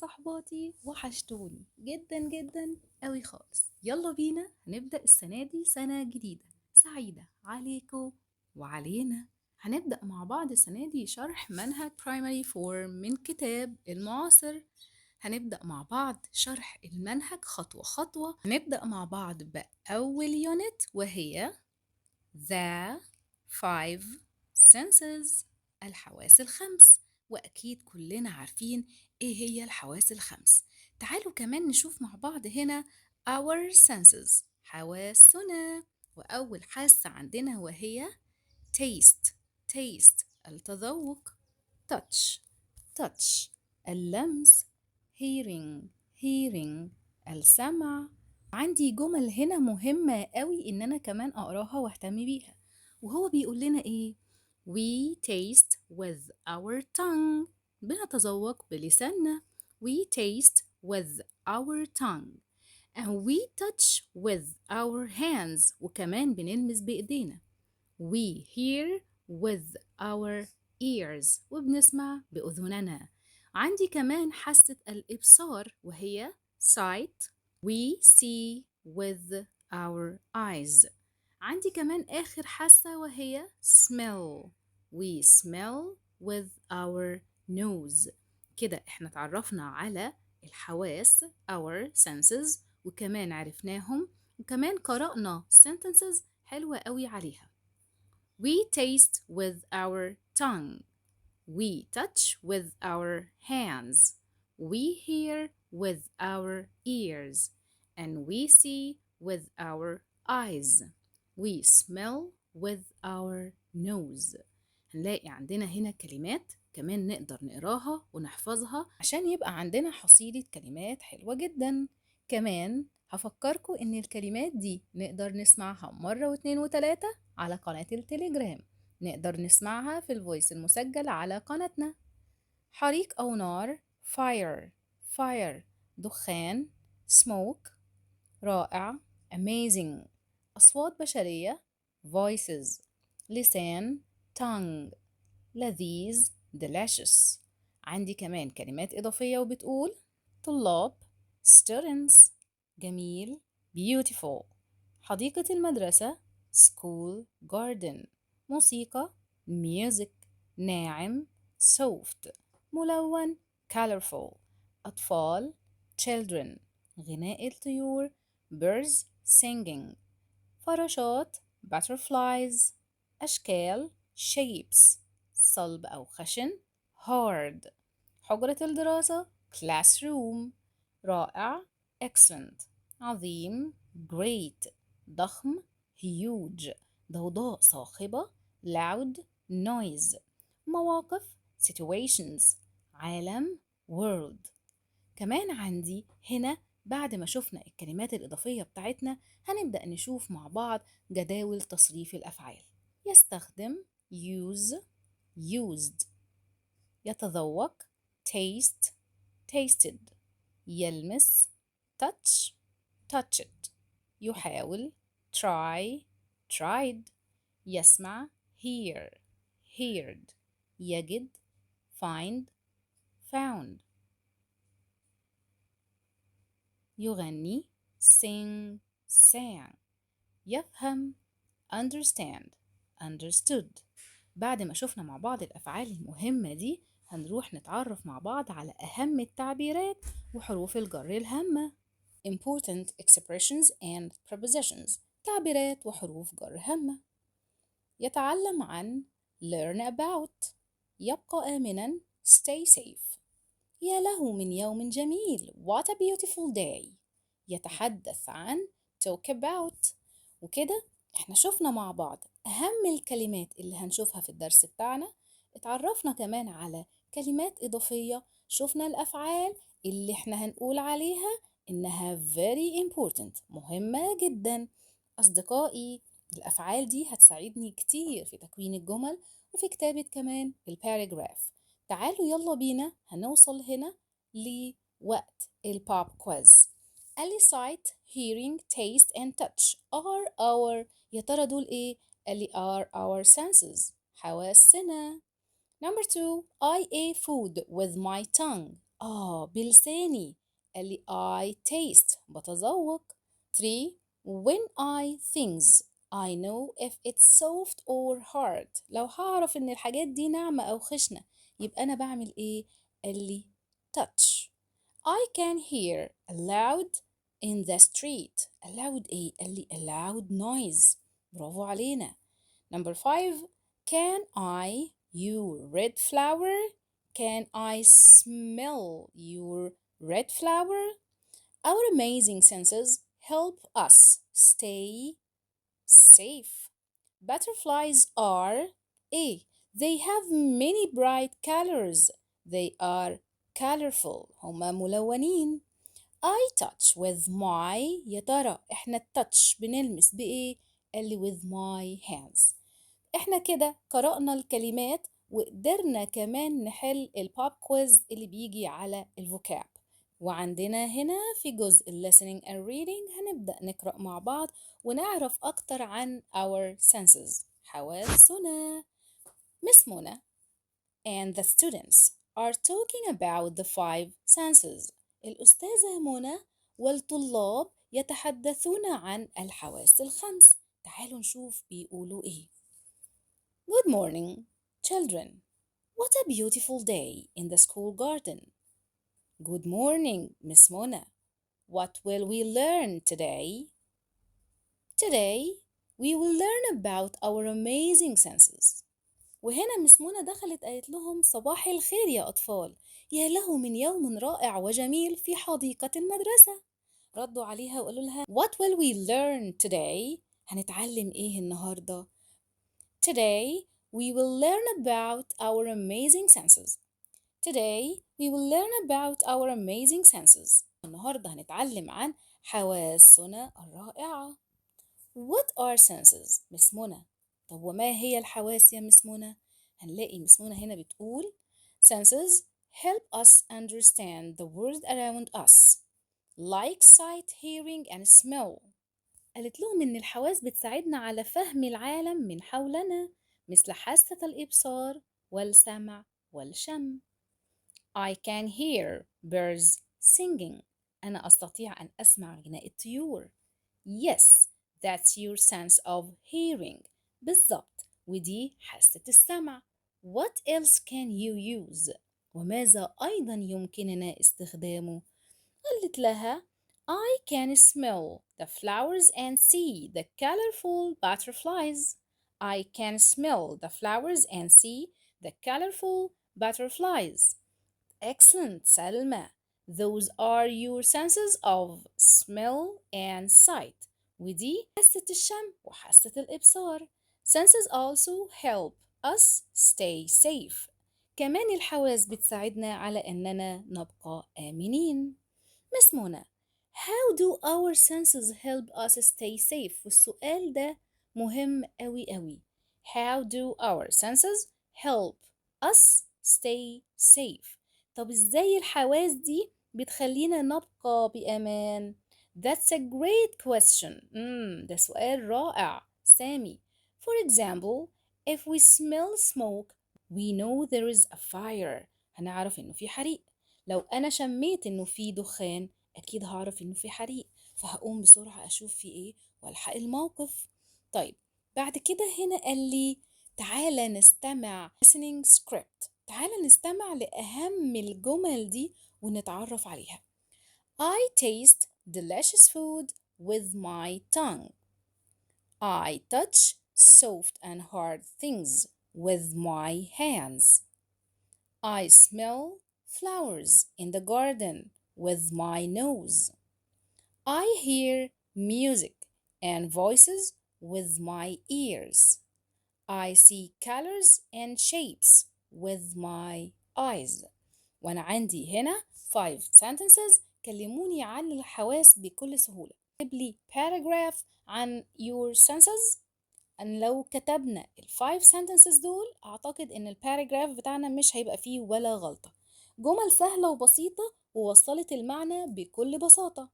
صحباتي وحشتوني جدا جدا قوي خالص. يلا بينا هنبدأ السنة دي سنة جديدة سعيدة عليكم وعلينا. هنبدأ مع بعض السنة دي شرح منهج Primary 4 من كتاب المعاصر. هنبدأ مع بعض شرح المنهج خطوة خطوة. هنبدأ مع بعض بأول يونت وهي The Five Senses، الحواس الخمس. وأكيد كلنا عارفين إيه هي الحواس الخمس. تعالوا كمان نشوف مع بعض هنا Our Senses، حواسنا. وأول حاسة عندنا وهي Taste، Taste التذوق. Touch، Touch اللمس. Hearing، Hearing السمع. عندي جمل هنا مهمة قوي إن أنا كمان أقراها واهتم بيها، وهو بيقول لنا إيه؟ We taste with our tongue، بنتذوق بلساننا. We taste with our tongue and we touch with our hands، وكمان بنلمس بإيدينا. We hear with our ears، وبنسمع بأذننا. عندي كمان حاسة الإبصار وهي sight. We see with our eyes. عندي كمان آخر حاسة وهي smell. We smell with our nose. كده احنا تعرفنا على الحواس our senses، وكمان عرفناهم، وكمان قرأنا sentences حلوة قوي عليها. We taste with our tongue. We touch with our hands. We hear with our ears. And we see with our eyes. We smell with our nose. هنلاقي عندنا هنا كلمات كمان نقدر نقراها ونحفظها عشان يبقى عندنا حصيلة كلمات حلوة جدا. كمان هفكركم إن الكلمات دي نقدر نسمعها مرة واتنين وتلاتة على قناة التليجرام. نقدر نسمعها في الفويس المسجل على قناتنا. حريق أو نار fire، fire دخان. smoke رائع amazing. أصوات بشرية voices. لسان tongue. لذيذ delicious. عندي كمان كلمات إضافية وبتقول طلاب students. جميل beautiful. حديقة المدرسة school garden. موسيقى music. ناعم soft. ملون colorful. أطفال children. غناء الطيور birds singing. فراشات butterflies. أشكال shapes. صلب أو خشن hard. حجرة الدراسة classroom. رائع excellent. عظيم great. ضخم huge. ضوضاء صاخبة loud noise. مواقف situations. عالم world. كمان عندي هنا بعد ما شفنا الكلمات الإضافية بتاعتنا هنبدأ نشوف مع بعض جداول تصريف الأفعال. يستخدم use used. يتذوق taste tasted. يلمس touch touched. يحاول try tried. يسمع hear heard. يجد find found. يغني sing sang. يفهم understand understood. بعد ما شفنا مع بعض الأفعال المهمة دي هنروح نتعرف مع بعض على أهم التعبيرات وحروف الجر الهامة. Important expressions and prepositions، تعبيرات وحروف جر هامة. يتعلم عن learn about. يبقى آمنا stay safe. يا له من يوم جميل what a beautiful day. يتحدث عن talk about. وكده احنا شفنا مع بعض أهم الكلمات اللي هنشوفها في الدرس بتاعنا. اتعرفنا كمان على كلمات إضافية. شفنا الأفعال اللي احنا هنقول عليها إنها very important، مهمة جدا. أصدقائي الأفعال دي هتساعدني كتير في تكوين الجمل وفي كتابة كمان الباراجراف. تعالوا يلا بينا هنوصل هنا لوقت البوب كويز. قال لي sight hearing taste and touch are our، يا ترى دول ايه؟ قال لي are our senses، حواسنا. Number 2 I ate food with my tongue بلساني. قال لي I taste بتذوق. 3 when I things I know if it's soft or hard. لو هعرف ان الحاجات دي ناعمة او خشنة يبقى انا بعمل ايه؟ قال لي touch. I can hear a loud in the street. A loud ايه؟ قال لي a loud noise. برافو علينا. Number 5 can I your red flower? Can I smell your red flower? Our amazing senses help us stay safe. Butterflies are A. They have many bright colors. They are colorful. هما ملونين. I touch with my يا ترى احنا التاتش بنلمس بإيه؟ قال لي with my hands. احنا كده قرأنا الكلمات وقدرنا كمان نحل البوب كويز اللي بيجي على الفوكاب. وعندنا هنا في جزء listening and reading هنبدأ نقرأ مع بعض ونعرف أكتر عن our senses حواسنا. Miss Mona and the students are talking about the 5 senses. الأستاذة منى والطلاب يتحدثون عن الحواس الخمس. تعالوا نشوف بيقولوا إيه. Good morning, children. What a beautiful day in the school garden. Good morning, Miss Mona. What will we learn today? Today, we will learn about our amazing senses. وهنا مس منى دخلت قالت لهم صباح الخير يا أطفال، يا له من يوم رائع وجميل في حديقة المدرسة. ردوا عليها وقالوا لها What will we learn today؟ هنتعلم إيه النهاردة؟ Today we will learn about our amazing senses. Today we will learn about our amazing senses. النهاردة هنتعلم عن حواسنا الرائعة. What are senses؟ مس منى. طب وما هي الحواس يا مس منى؟ هنلاقي مس منى هنا بتقول senses help us understand the world around us like sight, hearing and smell. قالت لهم إن الحواس بتساعدنا على فهم العالم من حولنا مثل حاسة الإبصار والسمع والشم. I can hear birds singing. أنا أستطيع أن أسمع غناء الطيور. Yes, that's your sense of hearing. بالضبط، ودي حاسة السمع. What else can you use؟ وماذا أيضا يمكننا استخدامه؟ قالت لها I can smell the flowers and see the colorful butterflies. I can smell the flowers and see the colorful butterflies. Excellent, Salma. Those are your senses of smell and sight. ودي حاسة الشم وحاسة الإبصار. Senses also help us stay safe. كمان الحواس بتساعدنا على أننا نبقى آمنين. Miss Mona, how do our senses help us stay safe؟ والسؤال ده مهم أوي. How do our senses help us stay safe؟ طب إزاي الحواس دي بتخلينا نبقى بأمان؟ That's a great question. ده سؤال رائع سامي. For example, if we smell smoke, we know there is a fire. هنعرف إنه في حريق. لو أنا شميت إنه في دخان أكيد هعرف إنه في حريق، فهقوم بسرعة أشوف في إيه والحق الموقف. طيب بعد كده هنا قال لي تعالى نستمع listening script. تعالى نستمع لأهم الجمل دي ونتعرف عليها. I taste delicious food with my tongue. I touch soft and hard things with my hands. I smell flowers in the garden with my nose. I hear music and voices with my ears. I see colors and shapes with my eyes. وأنا عندي هنا 5 sentences كلموني عن الحواس بكل سهولة. اكتب لي paragraph عن your senses. أن لو كتبنا ال5 sentences دول أعتقد إن الباراجراف بتاعنا مش هيبقى فيه ولا غلطة. جمل سهلة وبسيطة ووصلت المعنى بكل بساطة.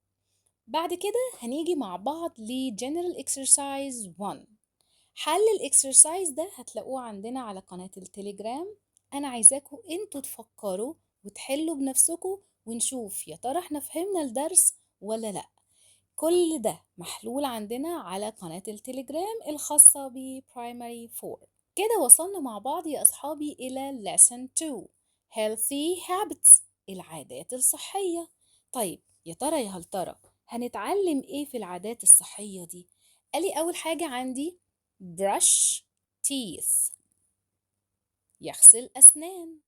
بعد كده هنيجي مع بعض ل General Exercise 1. حل الإكسرسايز ده هتلاقوه عندنا على قناة التليجرام. أنا عايزاكم أنتوا تفكروا وتحلوا بنفسكم ونشوف يا ترى احنا فهمنا الدرس ولا لأ. كل ده محلول عندنا على قناة التليجرام الخاصة ب Primary 4. كده وصلنا مع بعض يا أصحابي إلى Lesson 2 Healthy Habits العادات الصحية. طيب يا ترى يا هل ترى هنتعلم إيه في العادات الصحية دي؟ قالي أول حاجة عندي brush teeth يغسل أسنان،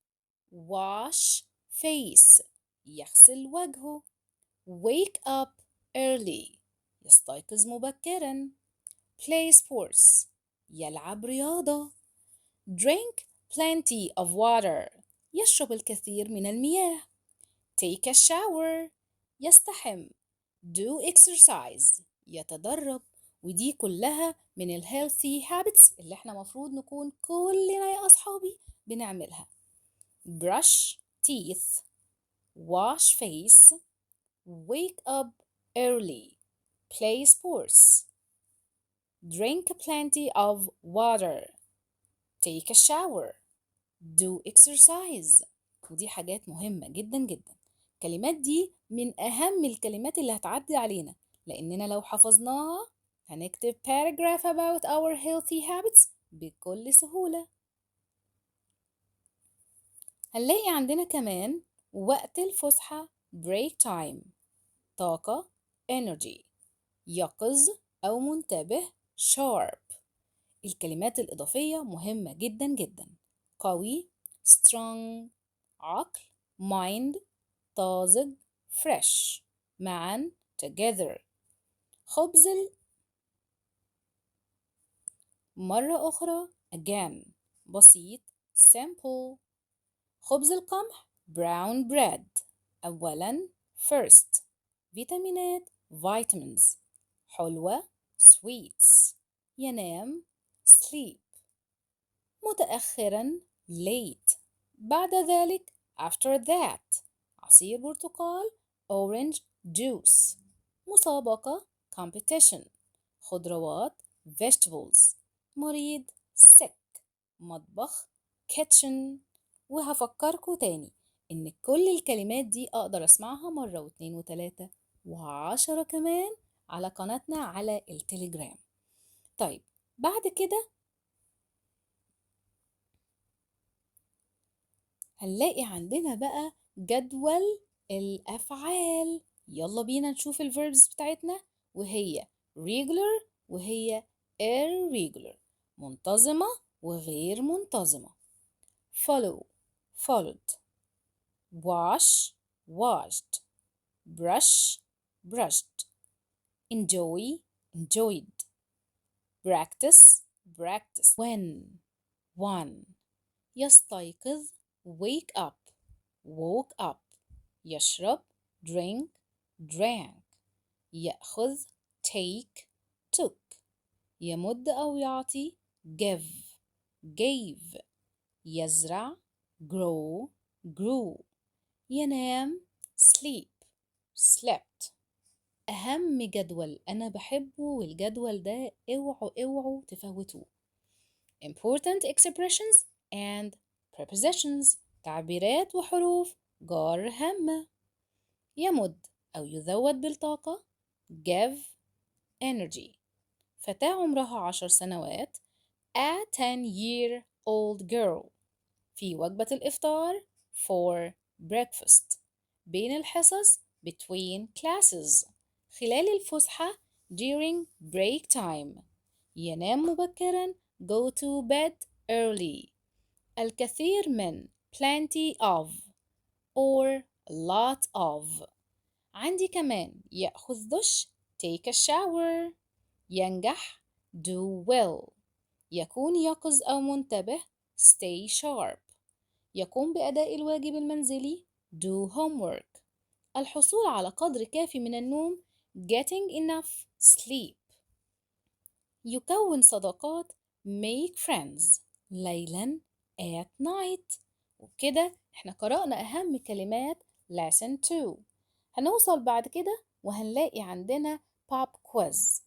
wash face يغسل وجهه، wake up early يستيقظ مبكرا، play sports يلعب رياضة، drink plenty of water يشرب الكثير من المياه، take a shower يستحم، do exercise يتدرب. ودي كلها من ال healthy habits اللي احنا مفروض نكون كلنا يا أصحابي بنعملها. brush teeth wash face wake up early play sports drink plenty of water take a shower do exercise. ودي حاجات مهمة جدا جدا. الكلمات دي من أهم الكلمات اللي هتعدي علينا، لأننا لو حفظناها هنكتب paragraph about our healthy habits بكل سهولة. هنلاقي عندنا كمان وقت الفسحة break time طاقة energy، يقظ أو منتبه sharp. الكلمات الإضافية مهمة جدا جدا. قوي strong، عقل mind، طازج fresh، معا together. خبز مرة أخرى again، بسيط simple. خبز القمح brown bread أولا first. فيتامينات vitamins. حلوة sweets. ينام sleep. متأخرا late. بعد ذلك after that. عصير برتقال orange juice. مسابقة competition. خضروات vegetables. مريض sick. مطبخ kitchen. وهفكركوا تاني إن كل الكلمات دي أقدر أسمعها مرة واتنين وتلاتة و10 كمان على قناتنا على التليجرام. طيب بعد كده هنلاقي عندنا بقى جدول الأفعال. يلا بينا نشوف الverbs بتاعتنا، وهي regular وهي irregular، منتظمة وغير منتظمة. follow followed، wash washed، brush brushed، enjoy enjoyed، practice practiced، won يستيقظ wake up woke up، يشرب drink drank، يأخذ take took، يمد أو يعطي give gave، يزرع grow grew، ينام sleep slept. أهم جدول أنا بحبه والجدول ده اوعوا تفوتوه. important expressions and prepositions، تعبيرات وحروف جار هامة. يمد أو يزود بالطاقة give energy. فتاة عمرها 10 سنوات a 10-year-old girl. في وجبة الإفطار for breakfast. بين الحصص between classes. خلال الفسحة during break time. ينام مبكرا go to bed early. الكثير من plenty of or a lot of. عندي كمان يأخذ دش take a shower. ينجح do well. يكون يقظ أو منتبه stay sharp. يقوم بأداء الواجب المنزلي do homework. الحصول على قدر كافي من النوم getting enough sleep. يكون صداقات make friends ليلا at night. وبكده احنا قرأنا أهم كلمات lesson 2. هنوصل بعد كده وهنلاقي عندنا pop quiz.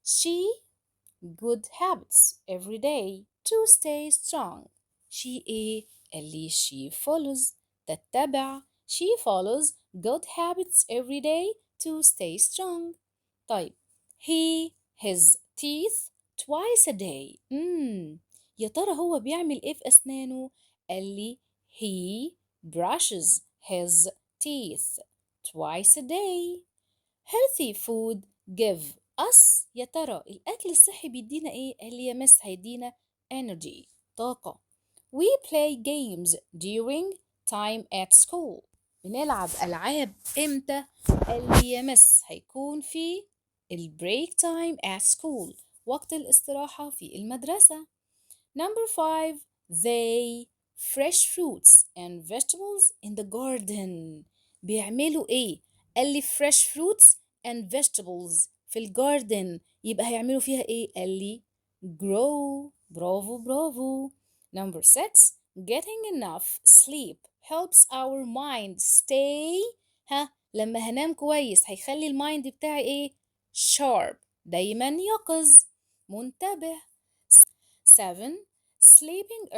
She good habits every day to stay strong. She ايه اللي she follows بتتبع she follows good habits every day to stay strong. طيب his teeth twice a day. يا ترى هو بيعمل ايه في أسنانه؟ قال لي he brushes his teeth twice a day. healthy food give us. يا ترى الأكل الصحي بيدينا ايه؟ قال لي يا مس هيدينا energy طاقة. we play games during time at school. بنلعب ألعاب إمتى؟ قال لي يا مس هيكون في البريك تايم at school، وقت الاستراحة في المدرسة. Number 5 they fresh fruits and vegetables in the garden. بيعملوا ايه؟ قال لي fresh fruits and vegetables في الجاردن، يبقى هيعملوا فيها ايه؟ قال لي grow. برافو برافو. Number 6 getting enough sleep helps our mind stay. لما هنام كويس هيخلي المايند بتاعي ايه؟ sharp، دايما يقظ منتبه. 7 sleeping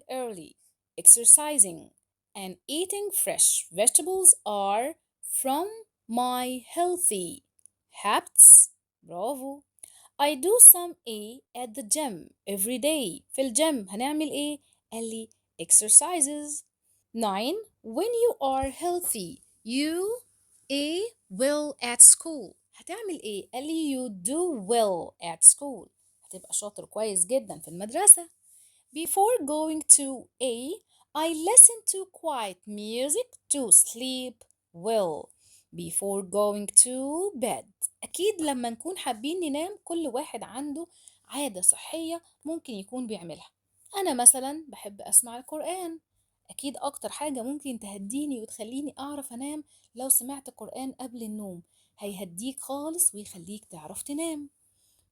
early, exercising and eating fresh vegetables are from my healthy habits. برافو. I do some A at the gym every day. في الجيم هنعمل ايه؟ قال لي exercises. 9 when you are healthy you A well at school. هتعمل ايه؟ قال لي you do well at school. هتبقى شاطر كويس جدا في المدرسة. Before going to A I listen to quiet music to sleep well. Before going to bed. أكيد لما نكون حابين ننام كل واحد عنده عادة صحية ممكن يكون بيعملها. أنا مثلا بحب أسمع القرآن. أكيد أكتر حاجة ممكن تهديني وتخليني أعرف أنام لو سمعت قرآن قبل النوم، هيهديك خالص ويخليك تعرف تنام.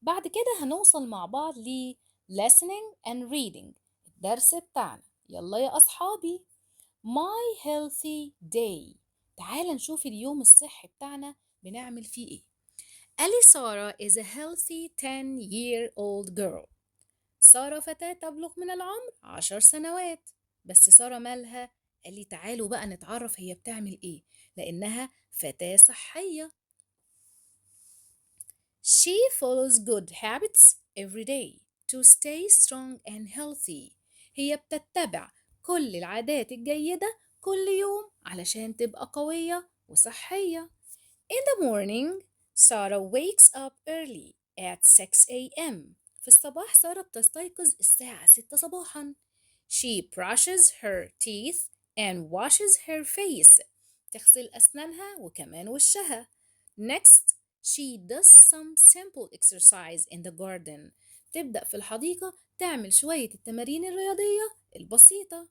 بعد كده هنوصل مع بعض ل listening and reading، الدرس بتاعنا. يلا يا أصحابي my healthy day. تعال نشوف اليوم الصحي بتاعنا بنعمل فيه إيه. ألي سارة is a healthy 10-year-old girl. سارة فتاة تبلغ من العمر 10 سنوات. بس سارة مالها؟ قال لي تعالوا بقى نتعرف هي بتعمل ايه، لأنها فتاة صحية. She follows good habits every day to stay strong and healthy. هي بتتبع كل العادات الجيدة كل يوم علشان تبقى قوية وصحية. In the morning, Sarah wakes up early at 6 a.m. في الصباح سارة بتستيقظ الساعة 6 صباحا. She brushes her teeth and washes her face. تغسل أسنانها وكمان وشها. Next, she does some simple exercise in the garden. تبدأ في الحديقة تعمل شوية التمارين الرياضية البسيطة.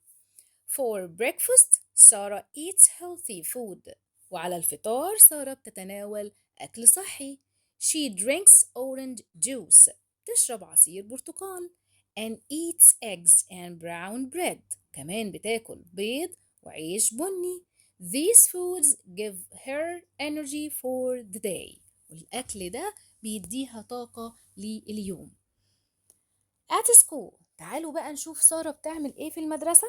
For breakfast, Sarah eats healthy food. وعلى الفطار سارة بتتناول أكل صحي. She drinks orange juice. تشرب عصير برتقال. And eats eggs and brown bread. كمان بتاكل بيض وعيش بني. These foods give her energy for the day. والأكل ده بيديها طاقة لليوم. At school. تعالوا بقى نشوف سارة بتعمل إيه في المدرسة.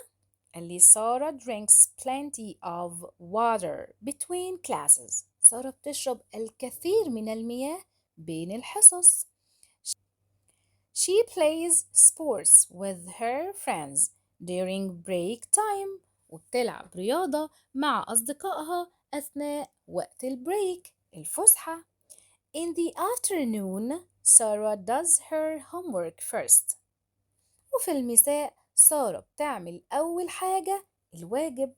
قال لي سارة drinks plenty of water between classes. سارة بتشرب الكثير من المياه بين الحصص. She plays sports with her friends during break time. وبتلعب رياضة مع أصدقائها أثناء وقت البريك الفسحة. In the afternoon, Sarah does her homework first. وفي المساء سارة بتعمل أول حاجة الواجب.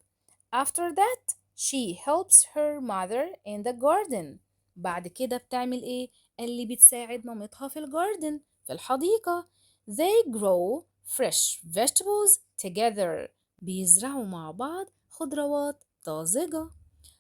After that, she helps her mother in the garden. بعد كده بتعمل إيه؟ اللي بتساعد مامتها في الجاردن في الحديقة. They grow fresh vegetables together. بيزرعوا مع بعض خضروات طازجة.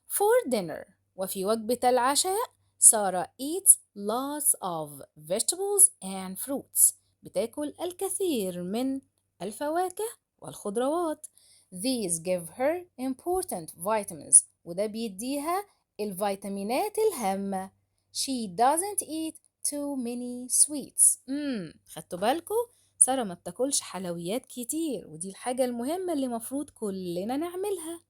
For dinner. وفي وجبة العشاء سارة eats lots of vegetables and fruits. بتاكل الكثير من الفواكه والخضروات. These give her important vitamins. وده بيديها الفيتامينات الهامة. She doesn't eat too many sweets. خدتوا بالكم؟ سارة ما بتاكلش حلويات كتير، ودي الحاجة المهمة اللي مفروض كلنا نعملها.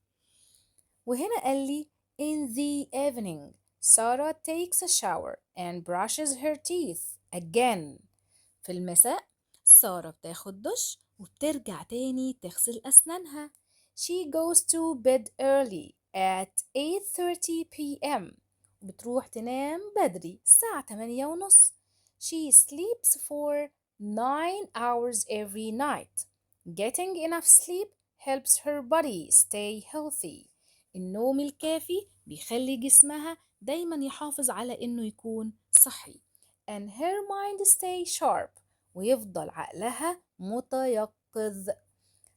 وهنا قال لي in the evening Sarah takes a shower and brushes her teeth again. في المساء سارة بتاخد دش وبترجع تاني تغسل أسنانها. She goes to bed early at 8:30 p.m. بتروح تنام بدري الساعة 8:30. She sleeps for 9 hours every night. Getting enough sleep helps her body stay healthy. النوم الكافي بيخلي جسمها دايما يحافظ على إنه يكون صحي. And her mind stay sharp. ويفضل عقلها متيقظ.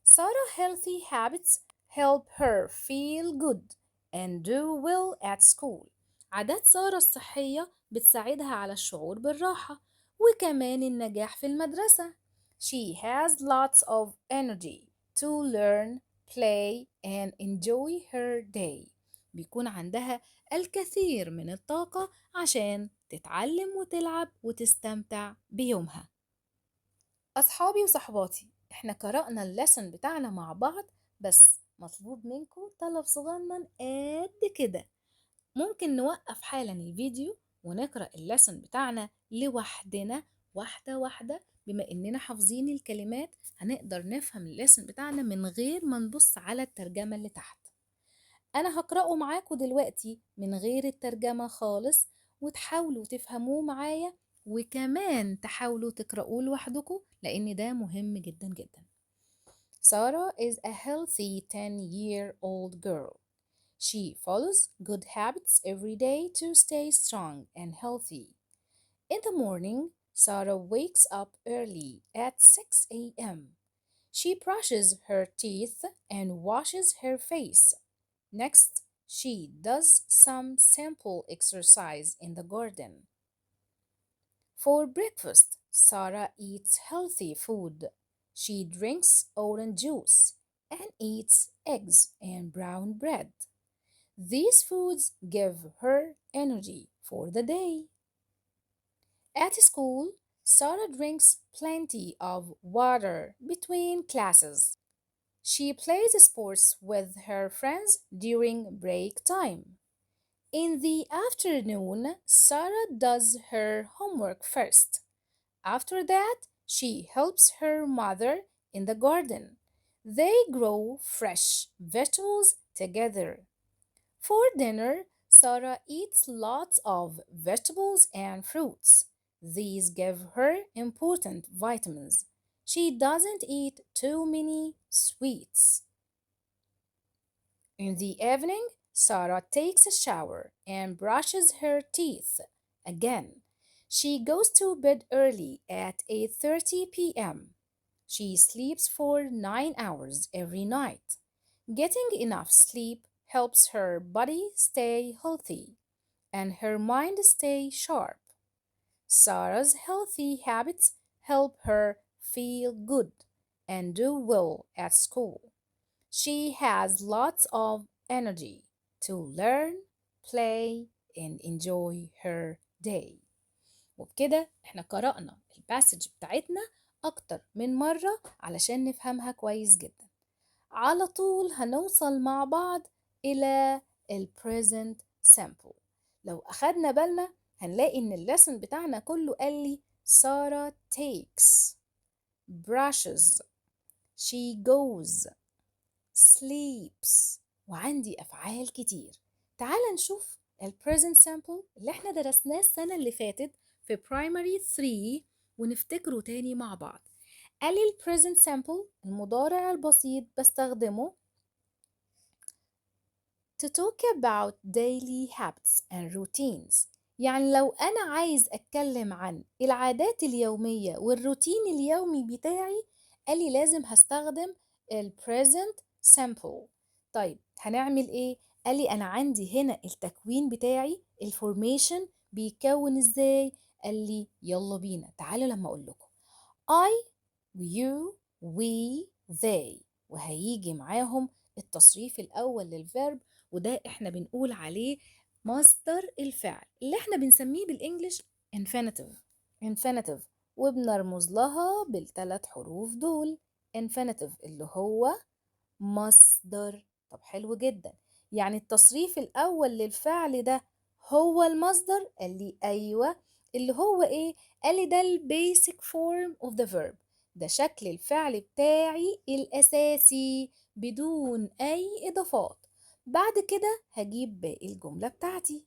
Sarah's healthy habits help her feel good and do well at school. عادات سارة الصحية بتساعدها على الشعور بالراحة وكمان النجاح في المدرسة. She has lots of energy to learn, play and enjoy her day. بيكون عندها الكثير من الطاقة عشان تتعلم وتلعب وتستمتع بيومها. أصحابي وصحباتي، إحنا قرأنا اللسن بتاعنا مع بعض، بس مطلوب منكم طلب صغنن قد كده. ممكن نوقف حالا الفيديو ونقرأ اللسن بتاعنا لوحدنا واحدة واحدة. بما إننا حافظين الكلمات هنقدر نفهم اللسن بتاعنا من غير ما نبص على الترجمة اللي تحت. أنا هقرأه معاكم دلوقتي من غير الترجمة خالص، وتحاولوا تفهموه معايا وكمان تحاولوا تقرأوه لوحدكم لأن ده مهم جدا جدا. Sarah is a healthy 10-year-old girl. She follows good habits every day to stay strong and healthy. In the morning, Sarah wakes up early at 6 a.m. She brushes her teeth and washes her face. Next, she does some simple exercise in the garden. For breakfast, Sarah eats healthy food. She drinks orange juice and eats eggs and brown bread. These foods give her energy for the day. At school, Sarah drinks plenty of water between classes. She plays sports with her friends during break time. In the afternoon, Sarah does her homework first. After that, she helps her mother in the garden. They grow fresh vegetables together. For dinner, Sarah eats lots of vegetables and fruits. These give her important vitamins. She doesn't eat too many sweets. In the evening, Sarah takes a shower and brushes her teeth. Again, she goes to bed early at 8:30 p.m. She sleeps for 9 hours every night. Getting enough sleep helps her body stay healthy and her mind stay sharp. Sarah's healthy habits help her feel good and do well at school. She has lots of energy to learn, play, and enjoy her day. وبكده احنا قرأنا الباسج بتاعتنا أكتر من مرة علشان نفهمها كويس جدا. على طول هنوصل مع بعض إلى present simple. لو أخدنا بالنا هنلاقي إن اللسن بتاعنا كله قال لي Sarah takes, brushes, she goes, sleeps، وعندي أفعال كتير. تعال نشوف present simple اللي احنا درسناه السنة اللي فاتت في primary 3 ونفتكره تاني مع بعض. قال لي present simple المضارع البسيط بستخدمه to talk about daily habits and routines. يعني لو أنا عايز أتكلم عن العادات اليومية والروتين اليومي بتاعي قال لي لازم هستخدم present simple. طيب هنعمل إيه؟ قال لي أنا عندي هنا التكوين بتاعي الفورميشن بيكون إزاي؟ قال لي يلا بينا تعالوا لما أقول لكم I, you, we, they، وهيجي معاهم التصريف الأول للفيرب، وده احنا بنقول عليه مصدر الفعل اللي احنا بنسميه بالإنجليش infinitive. وبنرمز لها بالثلاث حروف دول. infinitive اللي هو مصدر. طب حلو جدا، يعني التصريف الأول للفعل ده هو المصدر؟ قال لي أيوة. اللي هو إيه؟ قال لي ده basic form of the verb، ده شكل الفعل بتاعي الأساسي بدون أي إضافات. بعد كده هجيب باقي الجملة بتاعتي.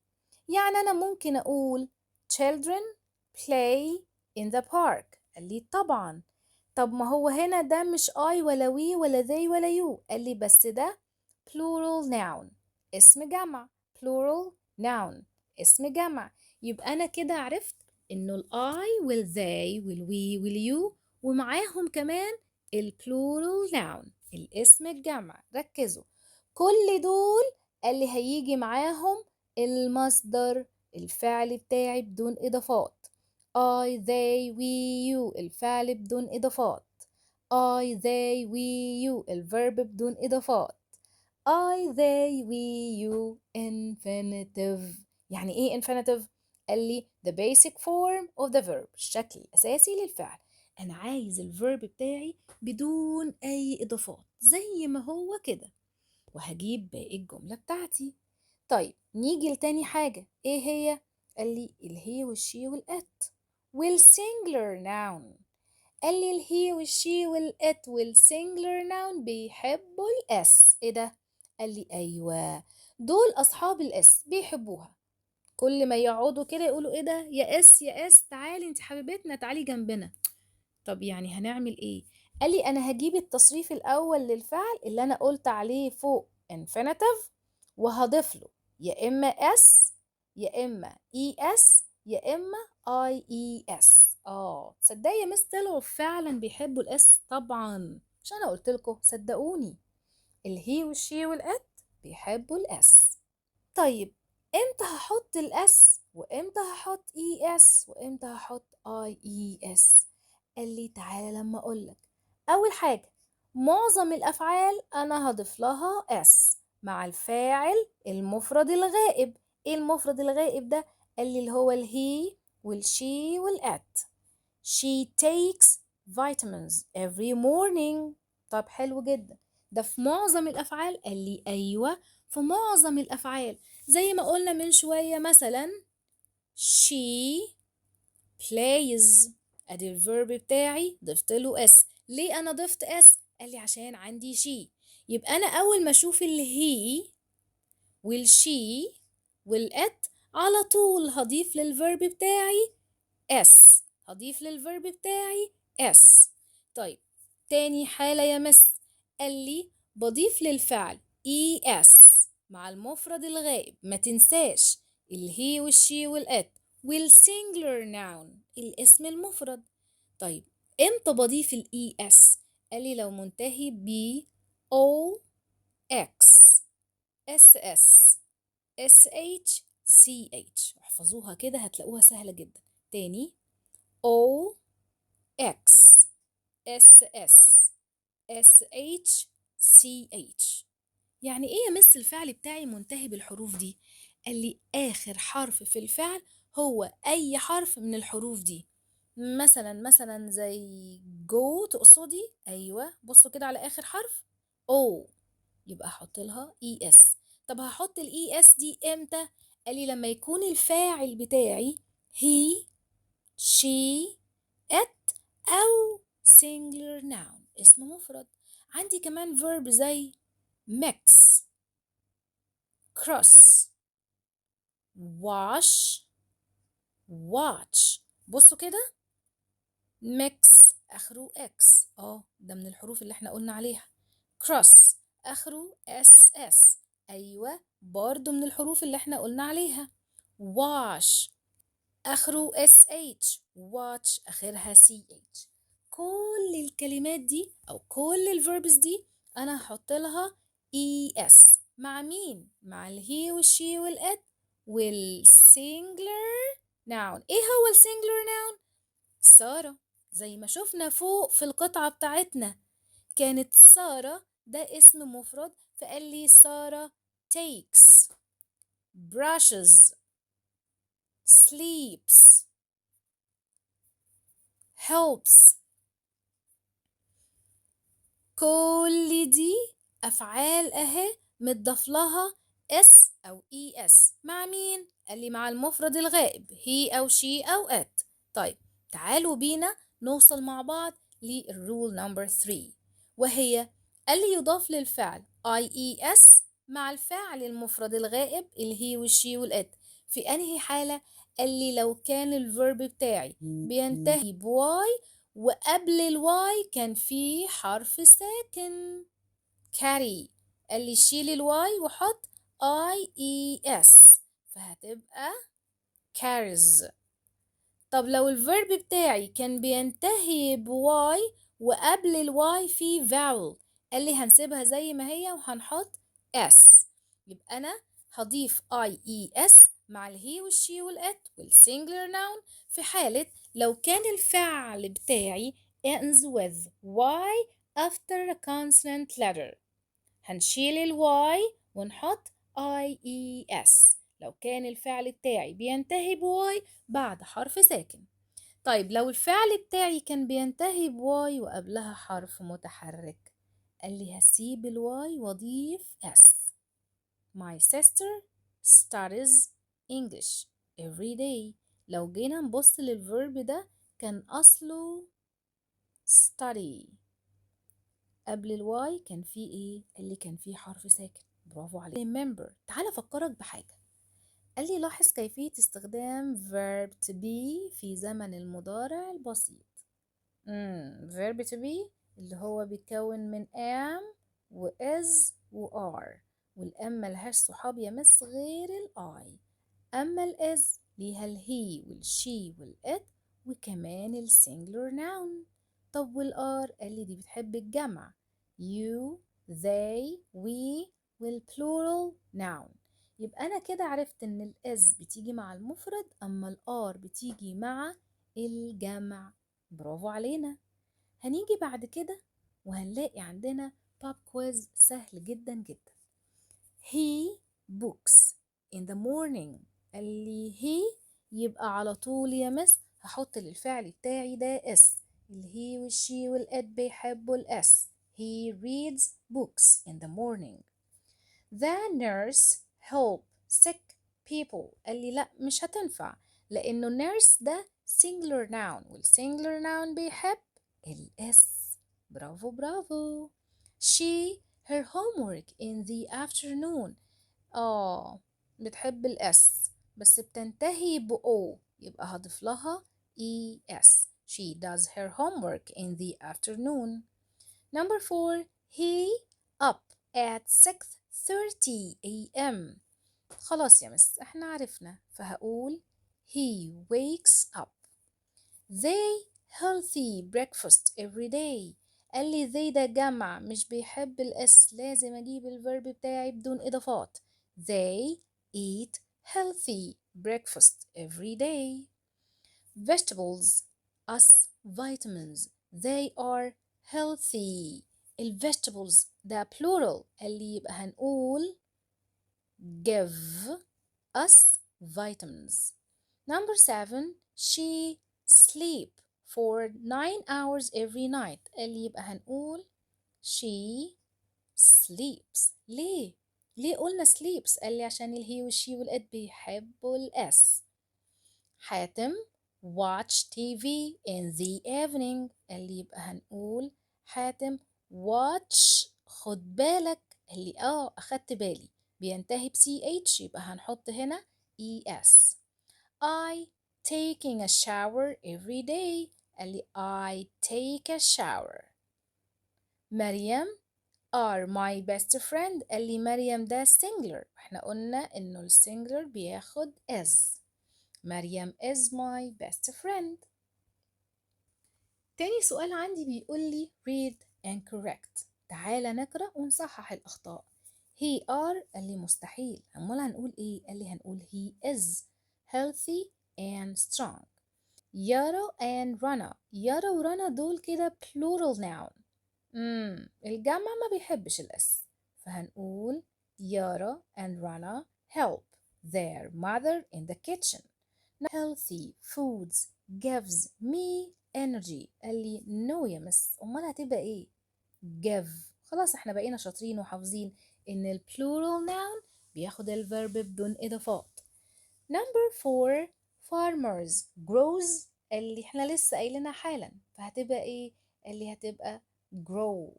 يعني أنا ممكن أقول children play in the park. قال لي طبعا. طب ما هو هنا ده مش I ولا we ولا they ولا you. قال لي بس ده plural noun، اسم جمع. plural noun اسم جمع. يبقى أنا كده عرفت إنه ال I وال they وال we وال you ومعاهم كمان ال plural noun الاسم الجمع. ركزوا، كل دول قال لي هيجي معاهم المصدر الفعل بتاعي بدون إضافات. I, they, we, you الفعل بدون إضافات. I, they, we, you الverb بدون إضافات. I, they, we, you infinitive. يعني إيه infinitive؟ قال لي the basic form of the verb الشكل الأساسي للفعل. أنا عايز الverb بتاعي بدون أي إضافات زي ما هو كده، وهجيب باقي الجملة بتاعتي. طيب نيجي لتاني حاجة، إيه هي؟ قال لي الهي والشي والإت والسينجلر ناون. قال لي الهي والشي والإت والسينجلر ناون بيحبوا الإس. إيه ده؟ قال لي أيوة، دول أصحاب الإس بيحبوها. كل ما يقعدوا كده يقولوا إيه ده يا إس يا إس، تعالي أنت حبيبتنا تعالي جنبنا. طب يعني هنعمل إيه؟ قال لي أنا هجيب التصريف الأول للفعل اللي أنا قلت عليه فوق infinitive، وهضيف له يا إما اس يا إما اي اس يا إما اي اي اس. تصدقي يا مس طلعوا فعلا بيحبوا الاس طبعا، مش أنا قلت لكم؟ صدقوني الهي والشي والات بيحبوا الاس. طيب امتى هحط الاس وامتى هحط اي اس وامتى هحط اي اي اس؟ قال لي تعالى لما اقولك. اول حاجة معظم الافعال انا هضيف لها اس مع الفاعل المفرد الغائب. ايه المفرد الغائب ده؟ قال لي اللي هو الهي والشي والات. She takes vitamins every morning. طب حلو جدا، ده في معظم الأفعال. قال لي أيوة في معظم الأفعال، زي ما قلنا من شوية مثلا she plays. ادي الفيرب بتاعي ضفت له اس. ليه انا ضفت اس؟ قال لي عشان عندي she. يبقى انا اول ما اشوف الهي والشي والات على طول هضيف للفيرب بتاعي اس، هضيف للفيرب بتاعي اس. طيب تاني حالة يا مس، قال لي بضيف للفعل اي اس مع المفرد الغائب. ما تنساش الهي والشي والات والسينجلر ناون الاسم المفرد. طيب امتى بضيف الاي اس؟ قال لي لو منتهي ب او اكس اس اس اس اتش سي اتش. احفظوها كده هتلاقوها سهلة جدا. تاني O X S S S H C H. يعني ايه يا مس الفعل بتاعي منتهي بالحروف دي؟ قال لي آخر حرف في الفعل هو أي حرف من الحروف دي. مثلا زي جو تقصدي؟ أيوة بصوا كده على آخر حرف O، يبقى أحط لها ES. طب هحط ال ES دي إمتى؟ قال لي لما يكون الفاعل بتاعي he she it أو singular noun اسم مفرد. عندي كمان verb زي mix cross wash watch. بصوا كده mix آخره x، ده من الحروف اللي احنا قلنا عليها. cross آخره ss، أيوة برضو من الحروف اللي احنا قلنا عليها. wash آخره SH، watch آخرها CH. كل الكلمات دي أو كل الفيربس دي أنا هحط لها ES مع مين؟ مع الهي والشي والإت والسينجلر ناون. إيه هو السينجلر ناون؟ سارة، زي ما شفنا فوق في القطعة بتاعتنا كانت سارة ده اسم مفرد، فقال لي سارة takes brushes sleeps helps. كل دي أفعال أهي متضاف لها اس أو اي اس مع مين؟ قال لي مع المفرد الغائب he أو she أو it. طيب تعالوا بينا نوصل مع بعض للرول نمبر 3 وهي قال لي يضاف للفعل ies مع الفاعل المفرد الغائب الهي والشي والات في أنهي حالة؟ قال لي لو كان الفيرب بتاعي بينتهي بواي وقبل الواي كان في حرف ساكن carry. قال لي شيل الواي وحط ies فهتبقى carries. طب لو الفيرب بتاعي كان بينتهي بواي وقبل الواي في vowel قال لي هنسيبها زي ما هي وهنحط s يبقى أنا هضيف ies مع الهي والشي والات والسنجلر ناون في حالة لو كان الفعل بتاعي ends with y after a consonant letter هنشيل الواي ونحط ies لو كان الفعل بتاعي بينتهي بواي بعد حرف ساكن. طيب لو الفعل بتاعي كان بينتهي بواي وقبلها حرف متحرك قال لي هسيب الواي واضيف s. My sister studies English every day. لو جينا نبص للفيرب ده كان أصله study قبل الواي كان فيه ايه؟ قال لي كان فيه حرف ساكن. برافو عليك. remember تعال افكرك بحاجة. قال لي لاحظ كيفية استخدام verb to be في زمن المضارع البسيط. verb to be اللي هو بيتكون من am و is و are والام ملهاش صحاب يا مس غير الاي. اما الاز ليها الهي والشي والات وكمان السنجلر ناون. طب والار قال لي دي بتحب الجمع you they we والبلورال noun. يبقى انا كده عرفت ان الاز بتيجي مع المفرد اما الار بتيجي مع الجمع. برافو علينا. هنيجي بعد كده وهنلاقي عندنا pop quiz سهل جدا جدا. he books in the morning. قال لي he يبقى على طول يا مس هحط للفعل بتاعي ده اس الهي والشي والات بيحبوا الاس. he reads books in the morning. the nurse help sick people. قال لي لا مش هتنفع لانه nurse ده singular noun والsingular noun بيحب الاس. برافو برافو. she her homework in the afternoon. بتحب الاس بس بتنتهي بO يبقى هضيف لها es. she does her homework in the afternoon. Number 4 he up at 6:30 a.m. خلاص يا مس احنا عرفنا فهقول he wakes up. they healthy breakfast every day. قال لي they ده جمع مش بيحب الاس لازم اجيب الفيرب بتاعي بدون اضافات. they eat healthy breakfast every day. vegetables us vitamins they are healthy. vegetables ده plural قال لي يبقى هنقول give us vitamins. Number 7 she sleep for 9 hours every night. قال لي يبقى هنقول she sleeps. ليه قلنا sleeps؟ قال لي عشان الهي والشي والات بيحبوا الاس. حاتم watch TV in the evening. قال لي يبقى هنقول حاتم watch. خد بالك قال لي أخدت بالي بينتهي ch يبقى هنحط هنا es. I taking a shower every day. قال لي I take a shower. مريم are my best friend. قال لي مريم ده singular احنا قلنا انه السنجلر بياخد is. مريم is my best friend. تاني سؤال عندي بيقول لي read and correct. تعالى نقرأ ونصحح الأخطاء. he are قال لي مستحيل أمال هنقول إيه؟ قال لي هنقول he is healthy and strong. يارا and رنا. يارا ورنا دول كده plural noun. الجمع ما بيحبش الاس فهنقول يارا and رنا help their mother in the kitchen. Healthy foods gives me energy. قال لي no يا مس، أمال هتبقى إيه؟ give. خلاص احنا بقينا شاطرين وحافظين إن ال plural noun بياخد الverb بدون إضافات. Number 4 farmers grows اللي احنا لسه قايلينها حالا، فهتبقى إيه؟ اللي هتبقى grow.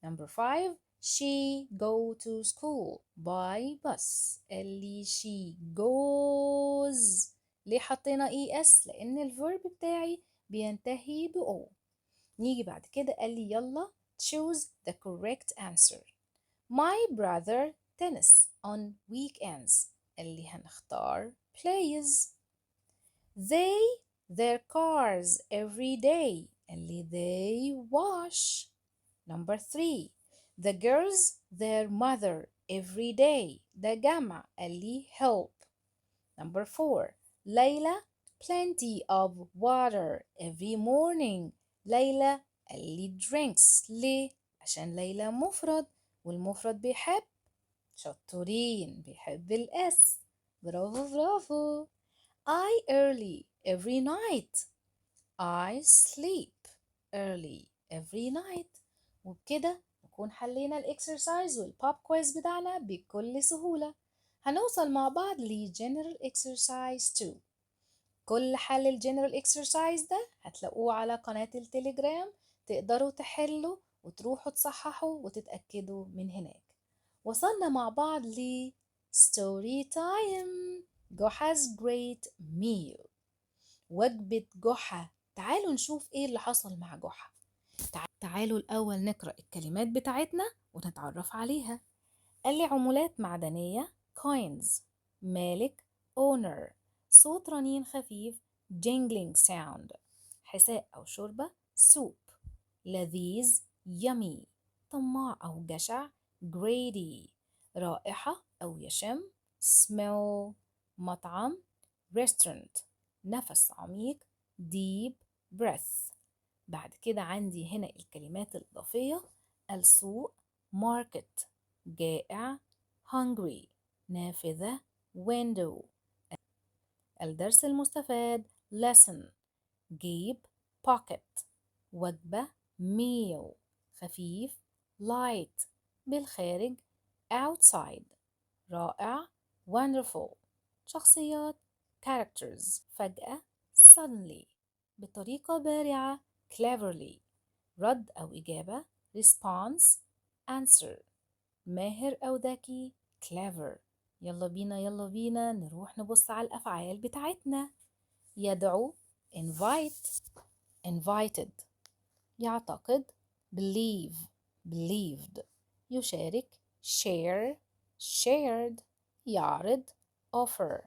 Number 5 she go to school by bus اللي she goes. ليه حطينا es؟ لأن الverb بتاعي بينتهي ب o. نيجي بعد كده قال لي يلا choose the correct answer. My brother tennis on weekends اللي هنختار plays. They their cars every day اللي they wash. Number 3 the girls their mother every day ده جمع اللي help. Number 4 ليلى plenty of water every morning ليلى اللي drinks. ليه؟ عشان ليلى مفرد والمفرد بيحب، شطورين، بيحب الاس. برافو برافو. I early every night I sleep early every night. وبكده نكون حلينا الاكسرسايز والبوب كويز بتاعنا بكل سهولة. هنوصل مع بعض ل General Exercise 2. كل حل الجنرال اكسرسايز ده هتلاقوه على قناة التليجرام، تقدروا تحلوا وتروحوا تصححوا وتتأكدوا من هناك. وصلنا مع بعض ل Story Time. جحا's Great Meal. وجبة جحا. تعالوا نشوف ايه اللي حصل مع جحا. تعالوا الأول نقرأ الكلمات بتاعتنا ونتعرف عليها. قال لي عملات معدنية coins. مالك owner. صوت رنين خفيف jingling sound. حساء أو شوربة soup. لذيذ yummy. طماع أو جشع greedy. رائحة أو يشم smell. مطعم restaurant. نفس عميق deep breath. بعد كده عندي هنا الكلمات الإضافية. السوق market. جائع hungry. نافذة window. الدرس المستفاد lesson. جيب pocket. وجبة meal. خفيف light. بالخارج outside. رائع wonderful. شخصيات characters. فجأة suddenly. بطريقة بارعة cleverly. رد أو إجابة response answer. ماهر أو ذكي clever. يلا بينا يلا بينا نروح نبص على الأفعال بتاعتنا. يدعو invite invited. يعتقد believe believed. يشارك share shared. يعرض offer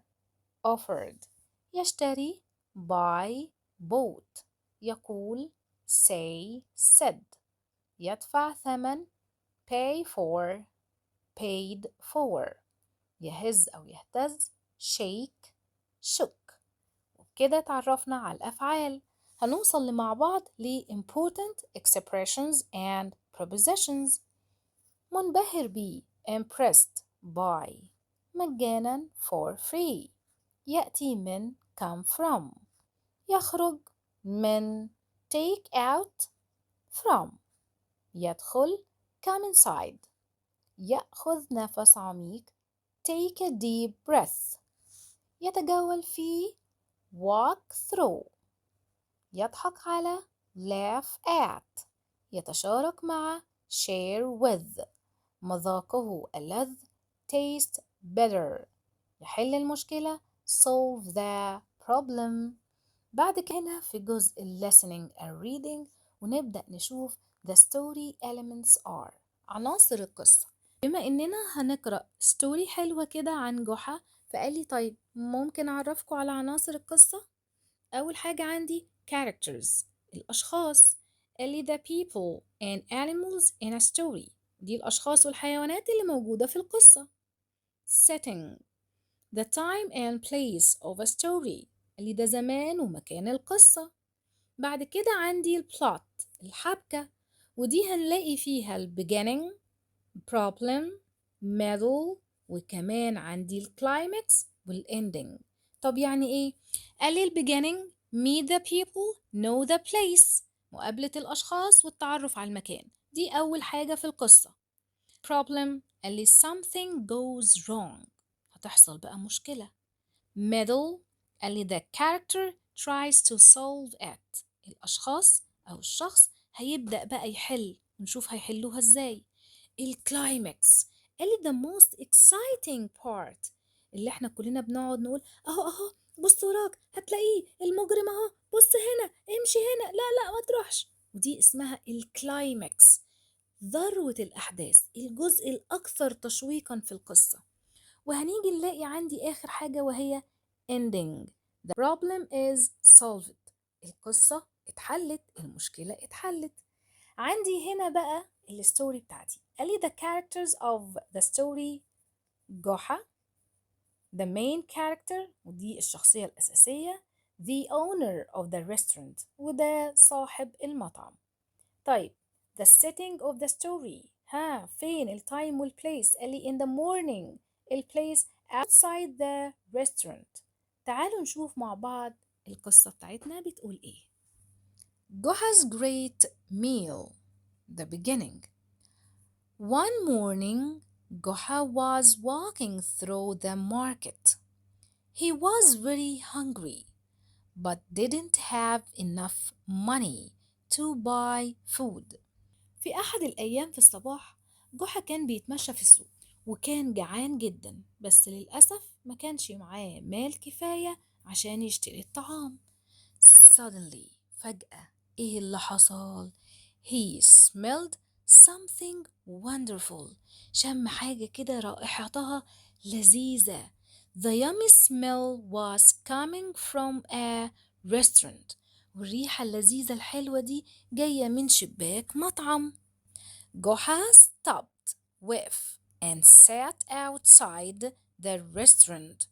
offered. يشتري buy bought. يقول say said. يدفع ثمن pay for paid for. يهز أو يهتز shake shook. وبكده تعرفنا على الأفعال. هنوصل مع بعض ل important expressions and prepositions. منبهر بي impressed by. مجانا for free. يأتي من come from. يخرج من take out from. يدخل come inside. يأخذ نفس عميق take a deep breath. يتجول في walk through. يضحك على laugh at. يتشارك مع share with. مذاقه ألذ taste better. يحل المشكلة solve the problem. بعد كده في جزء listening and reading ونبدأ نشوف the story elements are عناصر القصة. بما إننا هنقرأ ستوري حلوة كده عن جحا، فقال لي طيب ممكن أعرفكم على عناصر القصة. أول حاجة عندي characters الأشخاص. قال لي the people and animals in a story دي الأشخاص والحيوانات اللي موجودة في القصة. setting the time and place of a story اللي ده زمان ومكان القصة. بعد كده عندي البلوت الحبكة، ودي هنلاقي فيها beginning problem middle وكمان عندي الكلايمكس والending. طب يعني ايه؟ قال لي beginning meet the people, know the place. مقابلة الأشخاص والتعرف على المكان، دي أول حاجة في القصة. problem قال لي something goes wrong، هتحصل بقى مشكلة. middle قال لي the character tries to solve it، الأشخاص أو الشخص هيبدأ بقى يحل، ونشوف هيحلوها إزاي. الكلايمكس قال لي the most exciting part، اللي احنا كلنا بنقعد نقول اهو اهو بص وراك هتلاقيه المجرم اهو، بص هنا امشي هنا لا ما تروحش، ودي اسمها الكلايمكس، ذروة الأحداث، الجزء الأكثر تشويقا في القصة. وهنيجي نلاقي عندي آخر حاجة وهي ending. The problem is solved. القصة اتحلت، المشكلة اتحلت. عندي هنا بقى الستوري بتاعتي، قال لي the characters of the story جحا the main character ودي الشخصية الأساسية، the owner of the restaurant وده صاحب المطعم. طيب the setting of the story، فين التايم والبليس؟ قال لي in the morning، البليس outside the restaurant. تعالوا نشوف مع بعض القصة بتاعتنا بتقول ايه. جحا's great meal، the beginning. One morning Goha was walking through the market. He was very hungry but didn't have enough money to buy food. في أحد الأيام في الصباح جحا كان بيتمشى في السوق وكان جعان جدا، بس للأسف ما كانش معاه مال كفاية عشان يشتري الطعام. Suddenly فجأة إيه اللي حصل؟ He smelled something wonderful، شم حاجة كده رائحتها لذيذة. The yummy smell was coming from a restaurant، والريحة اللذيذة الحلوة دي جاية من شباك مطعم. Goha stopped وقف and sat outside the restaurant،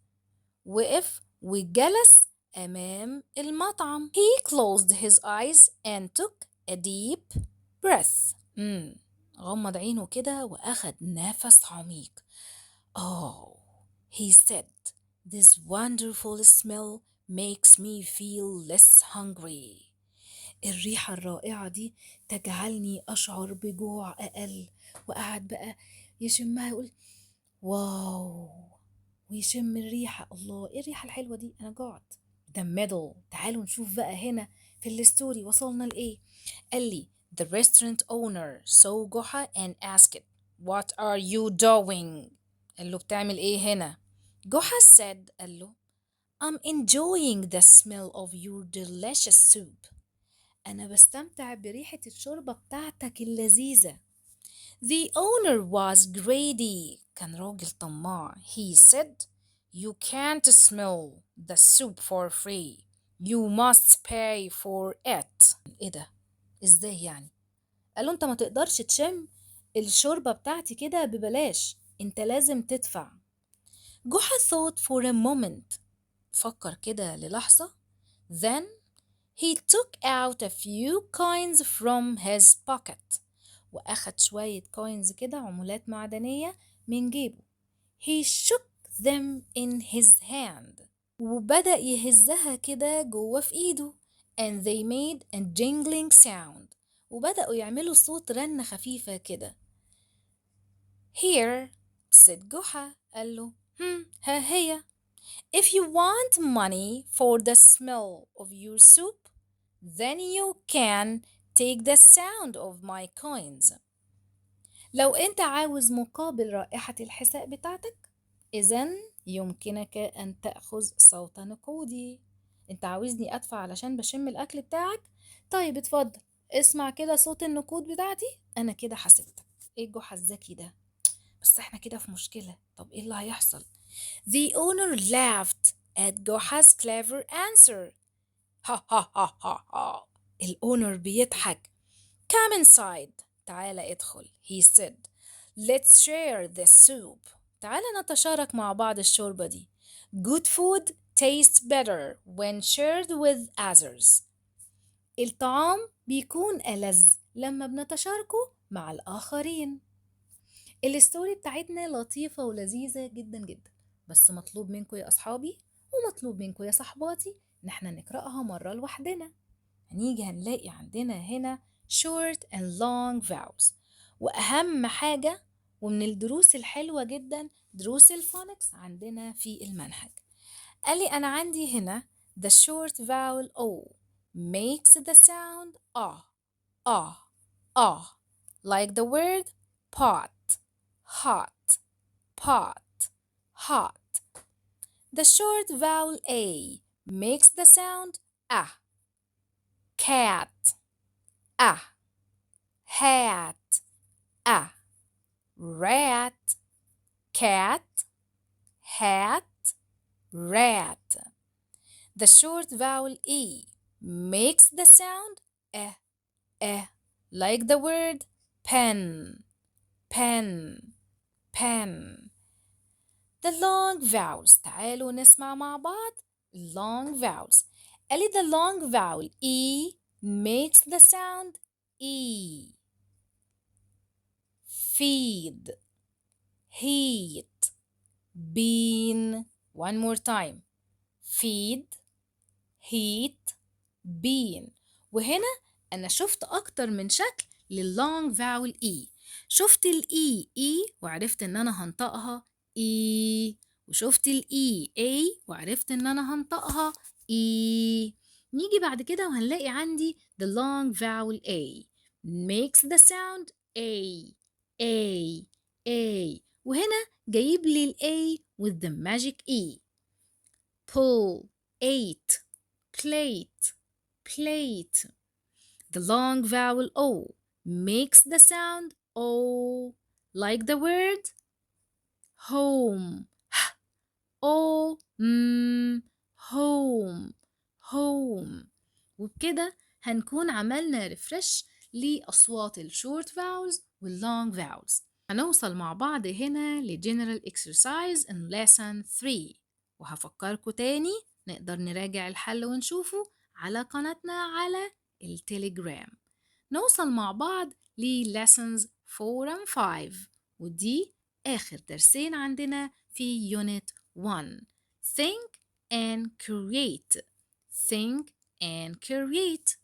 وقف وجلس أمام المطعم. He closed his eyes and took a deep breath. غمض عينه كده وأخد نفس عميق. Oh, he said, this wonderful smell makes me feel less hungry. الريحة الرائعة دي تجعلني أشعر بجوع أقل. وقعد بقى يشمها يقول واو، ويشم الريحة، الله إيه الريحة الحلوة دي، أنا جوعت. ده middle. تعالوا نشوف بقى هنا في الستوري وصلنا لإيه. قال لي the restaurant owner saw جحا and asked what are you doing؟ قال له بتعمل إيه هنا؟ جحا said قال له I'm enjoying the smell of your delicious soup. أنا بستمتع بريحة الشوربة بتاعتك اللذيذة. The owner was greedy، كان راجل طماع. He said, you can't smell the soup for free. You must pay for it. إيه ده؟ إزاي يعني؟ قال له أنت ما تقدرش تشم الشوربة بتاعتي كده ببلاش، أنت لازم تدفع. جحا thought for a moment، فكر كده للحظة. Then he took out a few coins from his pocket، وأخد شوية coins كده عملات معدنية من جيبه. He shook them in his hand، وبدأ يهزها كده جوه في إيده. And they made a jingling sound، وبدأوا يعملوا صوت رنة خفيفة كده. Here said جحا، قال له ها هي. If you want money for the smell of your soup, then you can take the sound of my coins. لو أنت عاوز مقابل رائحة الحساء بتاعتك، إذن يمكنك أن تأخذ صوت نقودي. أنت عاوزني أدفع علشان بشم الأكل بتاعك؟ طيب اتفضل اسمع كده صوت النقود بتاعتي، أنا كده حسبتك. إيه الجحا الذكي ده؟ بس إحنا كده في مشكلة، طب إيه اللي هيحصل؟ The owner laughed at Goha's clever answer. ها ها ها ها ها. الأونر بيضحك. Come inside. تعال ادخل. He said. Let's share the soup. تعال نتشارك مع بعض الشوربة دي. Good food tastes better when shared with others. الطعام بيكون ألذ لما بنتشاركه مع الآخرين. الستوري بتاعتنا لطيفة ولذيذة جدا جدا، بس مطلوب منكم يا أصحابي ومطلوب منكم يا صحباتي إن احنا نقرأها مرة لوحدنا. هنيجي هنلاقي عندنا هنا short and long vowels. وأهم حاجة ومن الدروس الحلوة جدا دروس الفونكس عندنا في المنهج، قال لي أنا عندي هنا the short vowel O makes the sound like the word pot, hot, pot, hot. The short vowel A makes the sound cat, hat, rat, cat, hat, rat. The short vowel E makes the sound like the word pen, pen, pen. The long vowels. تعالوا نسمع مع بعض long vowels. قال لي the long vowel E makes the sound E. Feed, heat, bean. One more time. feed, heat, bean. وهنا أنا شفت أكتر من شكل لللونج فاول E. شفت الإي إي وعرفت إن أنا هنطقها إي، وشفت الإي A وعرفت إن أنا هنطقها إي. نيجي بعد كده وهنلاقي عندي the long vowel A makes the sound A. وهنا جايب لي ال A with the magic E. pull, ate, plate, plate. The long vowel O makes the sound O like the word home. home, home. وبكده هنكون عملنا ريفرش لأصوات الشورت فاولز واللونج فاولز. هنوصل مع بعض هنا لجنرال exercise in lesson 3، وهفكركم تاني نقدر نراجع الحل ونشوفه على قناتنا على التليجرام. نوصل مع بعض lessons 4 and 5، ودي آخر درسين عندنا في unit 1. think and create. think and create.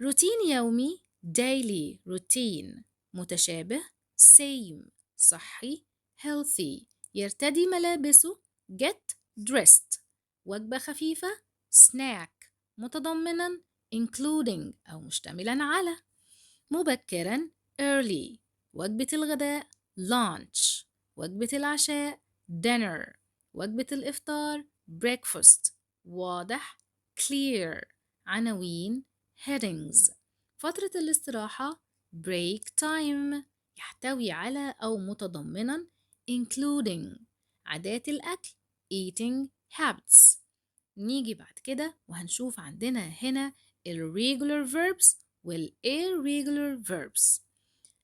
روتين يومي daily routine. متشابه same. صحي healthy. يرتدي ملابسه get dressed. وجبة خفيفة snack. متضمنا including أو مشتملا على. مبكرا early. وجبة الغداء lunch. وجبة العشاء dinner. وجبة الإفطار breakfast. واضح clear. عناوين headings. فترة الاستراحة break time. يحتوي على أو متضمنا including. عادات الأكل eating habits. نيجي بعد كده وهنشوف عندنا هنا irregular verbs والirregular verbs.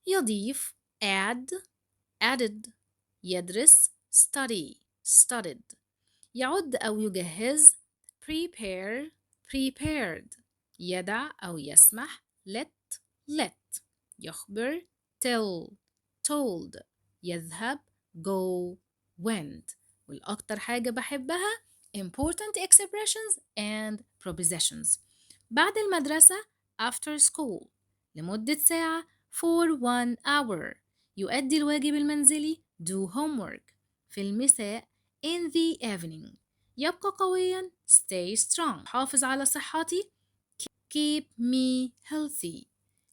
يضيف add added. يدرس study studied. يعد أو يجهز prepare prepared. يدع أو يسمح let يخبر tell told. يذهب go went. والأكتر حاجة بحبها important expressions and prepositions. بعد المدرسة after school. لمدة ساعة for 1 hour. يؤدي الواجب المنزلي do homework. في المساء in the evening. يبقى قويا stay strong. حافظ على صحتي keep me healthy.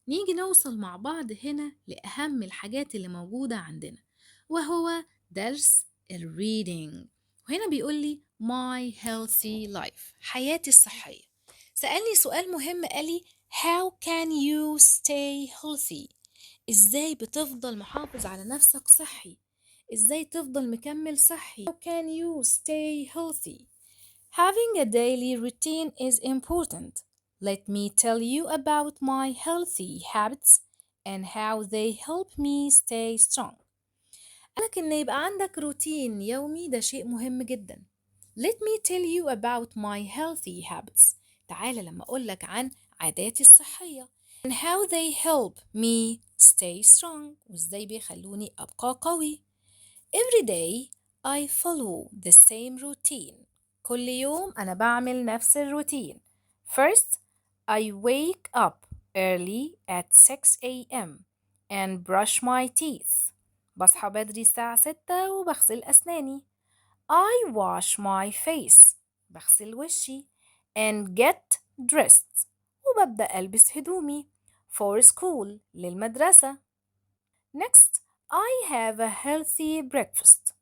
نيجي نوصل مع بعض هنا لأهم الحاجات اللي موجودة عندنا، وهو درس الريدينج. وهنا بيقول لي my healthy life. حياتي الصحية. سألني سؤال مهم، قال لي how can you stay healthy؟ إزاي بتفضل محافظ على نفسك صحي؟ إزاي تفضل مكمل صحي؟ how can you stay healthy؟ Having a daily routine is important. Let me tell you about my healthy habits and how they help me stay strong. قالك إن يبقى عندك روتين يومي ده شيء مهم جدا. Let me tell you about my healthy habits. تعالى لما أقولك عن عاداتي الصحية. And how they help me stay strong. وإزاي بيخلوني أبقى قوي. Every day I follow the same routine كل يوم أنا بعمل نفس الروتين. First, I wake up early at 6 a.m. and brush my teeth. بصحى بدري الساعة 6 وبغسل أسناني. I wash my face. بغسل وشي and get dressed. وببدأ ألبس هدومي for school للمدرسة. Next, I have a healthy breakfast.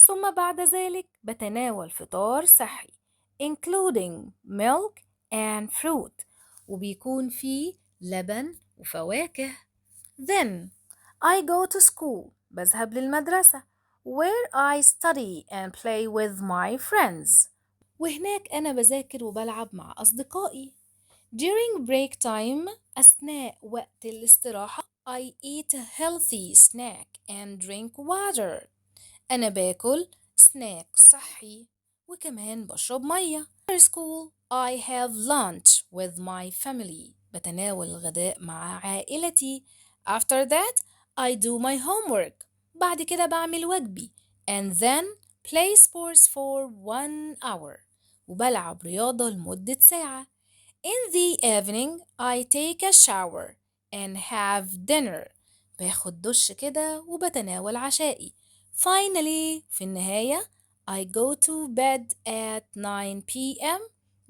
ثم بعد ذلك بتناول فطار صحي including milk and fruit وبيكون فيه لبن وفواكه. Then I go to school. بذهب للمدرسة where I study and play with my friends. وهناك أنا بذاكر وبلعب مع أصدقائي. During break time أثناء وقت الاستراحة I eat a healthy snack and drink water. أنا باكل سناك صحي وكمان بشرب مية. After school I have lunch with my family. بتناول الغداء مع عائلتي. After that I do my homework. بعد كده بعمل واجبي and then play sports for 1 hour. وبلعب رياضة لمدة ساعة. In the evening I take a shower and have dinner. باخد دش كده وبتناول عشائي. Finally في النهاية I go to bed at 9 p.m.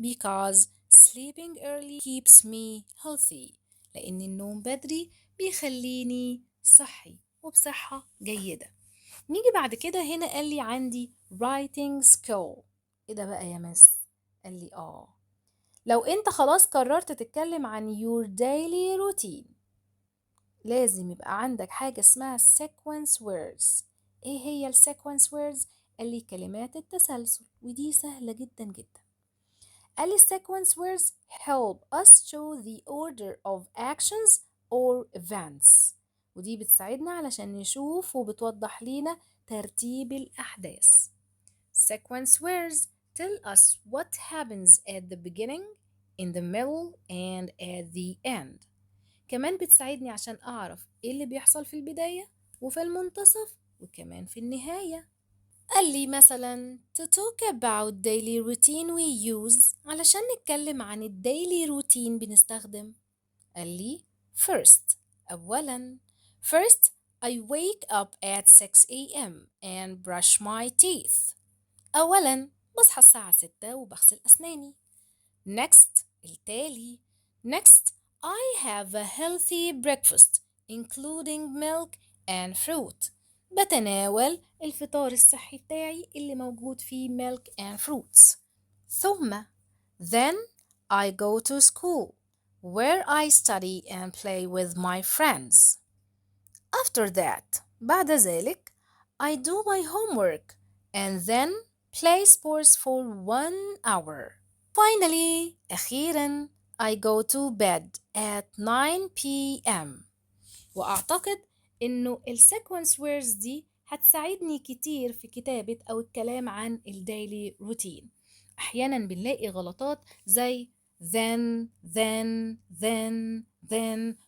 because sleeping early keeps me healthy. لأن النوم بدري بيخليني صحي وبصحة جيدة. نيجي بعد كده هنا قال لي عندي writing skill. ايه ده بقى يا مس؟ قال لي لو انت خلاص قررت تتكلم عن your daily routine لازم يبقى عندك حاجة اسمها sequence words. ايه هي ال sequence words؟ قال لي كلمات التسلسل ودي سهلة جدا جدا. قال لي sequence words help us show the order of actions or events ودي بتساعدنا علشان نشوف وبتوضح لينا ترتيب الأحداث. Sequence words tell us what happens at the beginning, in the middle and at the end. كمان بتساعدني عشان أعرف إيه اللي بيحصل في البداية وفي المنتصف وكمان في النهاية. قال لي مثلا to talk about daily routine we use علشان نتكلم عن الديلي روتين بنستخدم. قال لي first أولا first I wake up at 6 a.m. and brush my teeth. أولا بصحى الساعة 6 وبغسل أسناني. Next التالي next I have a healthy breakfast including milk and fruit. بتناول الفطار الصحي بتاعي اللي موجود فيه milk and fruits. ثم then I go to school where I study and play with my friends. After that بعد ذلك I do my homework and then play sports for 1 hour. Finally أخيرا I go to bed at 9 p.m. وأعتقد إنه السيكونس ويرز دي هتساعدني كتير في كتابة أو الكلام عن الديلي روتين. أحيانا بنلاقي غلطات زي then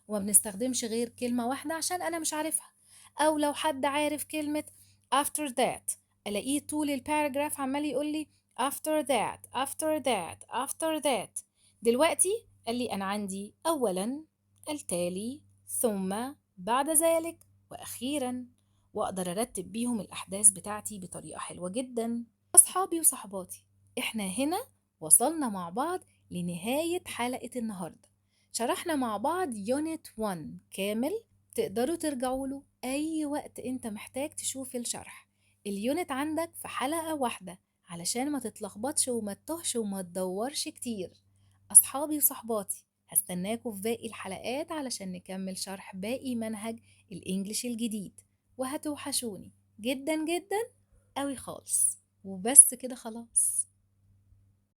وما بنستخدمش غير كلمة واحدة عشان أنا مش عارفها. أو لو حد عارف كلمة after that ألاقيه طول الباراجراف عمال يقول لي after that. دلوقتي قال لي أنا عندي أولا التالي ثم بعد ذلك وأخيرا وأقدر أرتب بيهم الأحداث بتاعتي بطريقة حلوة جدا. أصحابي وصحباتي إحنا هنا وصلنا مع بعض لنهاية حلقة النهاردة. شرحنا مع بعض يونت 1 كامل تقدروا ترجعوا له أي وقت أنت محتاج تشوف الشرح. اليونت عندك في حلقة واحدة علشان ما تتلخبطش وما تتهش وما تدورش كتير. أصحابي وصحباتي هستناكوا في باقي الحلقات علشان نكمل شرح باقي منهج الإنجليش الجديد وهتوحشوني جدا جدا أوي خالص. وبس كده خلاص.